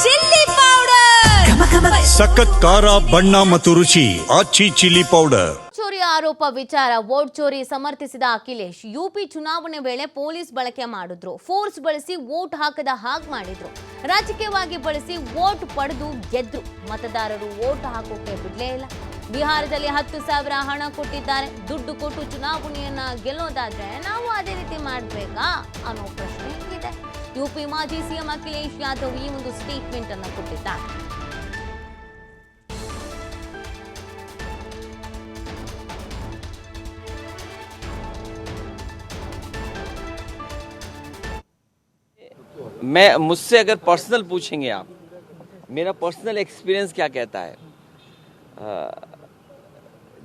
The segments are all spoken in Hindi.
ಚಿಲ್ಲಿ ಪೌಡರ್ ಸಖತ್ ಖಾರ ಬಣ್ಣ ಮತ್ತು ರುಚಿ ಆಚಿ ಚಿಲ್ಲಿ ಪೌಡರ್. ಚೋರಿ ಆರೋಪ ವಿಚಾರ ವೋಟ್ ಚೋರಿ ಸಮರ್ಥಿಸಿದ ಅಖಿಲೇಶ್ ಯುಪಿ ಚುನಾವಣೆ ವೇಳೆ ಪೊಲೀಸ್ ಬಳಕೆ ಮಾಡಿದ್ರು, ಫೋರ್ಸ್ ಬಳಸಿ ವೋಟ್ ಹಾಕದ ಹಾಗೆ ಮಾಡಿದ್ರು, ರಾಜಕೀಯವಾಗಿ ಬಳಸಿ ವೋಟ್ ಪಡೆದು ಗೆದ್ರು, ಮತದಾರರು ವೋಟ್ ಹಾಕೋಕೆ ಬಿಡ್ಲೇ ಇಲ್ಲ. ಬಿಹಾರದಲ್ಲಿ 10,000 ಹಣ ಕೊಟ್ಟಿದ್ದಾರೆ, ದುಡ್ಡು ಕೊಟ್ಟು ಚುನಾವಣೆಯನ್ನ ಗೆಲ್ಲೋದಾದ್ರೆ ನಾವು ಅದೇ ರೀತಿ ಮಾಡ್ಬೇಕಾ ಅನ್ನೋ ಪ್ರಶ್ನೆ ಇದೆ. ಯುಪಿ ಮಾಜಿ ಸಿಎಂ ಅಖಿಲೇಶ್ ಯಾದವ್ ಈ ಒಂದು ಸ್ಟೇಟ್ಮೆಂಟ್ ಅನ್ನು ಕೊಟ್ಟಿದ್ದಾರೆ. मैं मुझसे अगर पर्सनल पूछेंगे आप, मेरा पर्सनल एक्सपीरियंस क्या कहता है,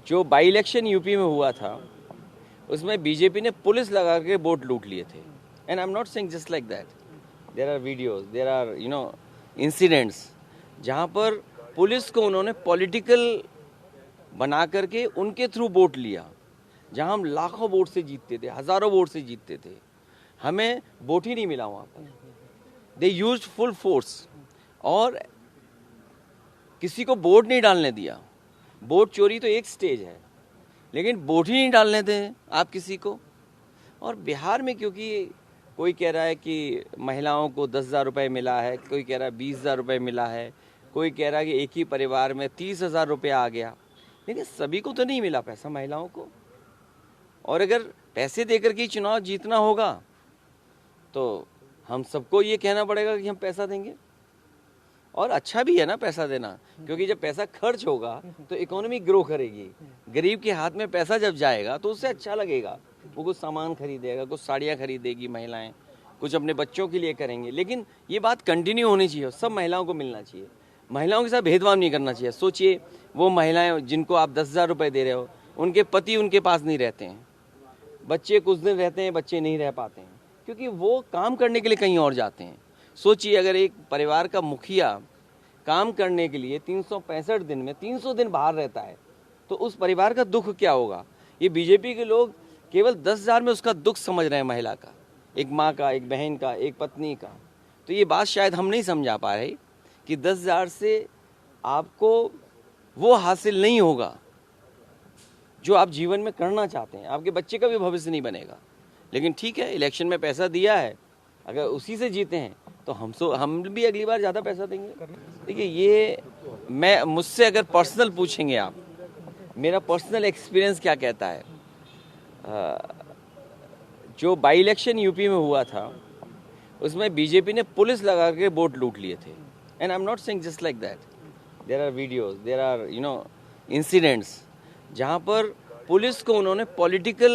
जो बाई इलेक्शन यूपी में हुआ था उसमें बीजेपी ने पुलिस लगा के वोट लूट लिए थे. And I am not saying just like that, there are videos, there are incidents जहाँ पर पुलिस को उन्होंने पॉलिटिकल बना करके उनके थ्रू वोट लिया. जहाँ हम लाखों वोट से जीतते थे, हज़ारों वोट से जीतते थे, हमें वोट ही नहीं मिला वहाँ पर. दे यूज्ड फुल फोर्स और किसी को वोट नहीं डालने दिया. वोट चोरी तो एक स्टेज है, लेकिन वोट ही नहीं डालने दें आप किसी को. और बिहार में क्योंकि कोई कह रहा है कि महिलाओं को 10,000 रुपये मिला है, कोई कह रहा है 20,000 रुपये मिला है, कोई कह रहा है कि एक ही परिवार में 30,000 रुपये आ गया, लेकिन सभी को तो नहीं मिला पैसा महिलाओं को. और अगर पैसे देकर के चुनाव जीतना होगा तो हम सबको ये कहना पड़ेगा कि हम पैसा देंगे. और अच्छा भी है ना पैसा देना, क्योंकि जब पैसा खर्च होगा तो इकोनॉमी ग्रो करेगी. गरीब के हाथ में पैसा जब जाएगा तो उससे अच्छा लगेगा, वो कुछ सामान खरीदेगा, कुछ साड़ियाँ खरीदेगी महिलाएं, कुछ अपने बच्चों के लिए करेंगे. लेकिन ये बात कंटिन्यू होनी चाहिए, सब महिलाओं को मिलना चाहिए, महिलाओं के साथ भेदभाव नहीं करना चाहिए. सोचिए वो महिलाएं जिनको आप 10,000 रुपये दे रहे हो, उनके पति उनके पास नहीं रहते हैं, बच्चे कुछ दिन रहते हैं, बच्चे नहीं रह पाते हैं क्योंकि वो काम करने के लिए कहीं और जाते हैं. सोचिए अगर एक परिवार का मुखिया काम करने के लिए 365 दिन में 300 दिन बाहर रहता है तो उस परिवार का दुख क्या होगा. ये बीजेपी के लोग केवल 10,000 में उसका दुख समझ रहे हैं, महिला का, एक माँ का, एक बहन का, एक पत्नी का. तो ये बात शायद हम नहीं समझा पा रहे कि 10,000 से आपको वो हासिल नहीं होगा जो आप जीवन में करना चाहते हैं. आपके बच्चे का भी भविष्य नहीं बनेगा. लेकिन ठीक है, इलेक्शन में पैसा दिया है, अगर उसी से जीते हैं तो हम भी अगली बार ज़्यादा पैसा देंगे. देखिए ये मैं मुझसे अगर पर्सनल पूछेंगे आप, मेरा पर्सनल एक्सपीरियंस क्या कहता है, जो बाई इलेक्शन यूपी में हुआ था उसमें बीजेपी ने पुलिस लगा के वोट लूट लिए थे. And I am not saying just like that, there are videos, there are incidents जहाँ पर पुलिस को उन्होंने पॉलिटिकल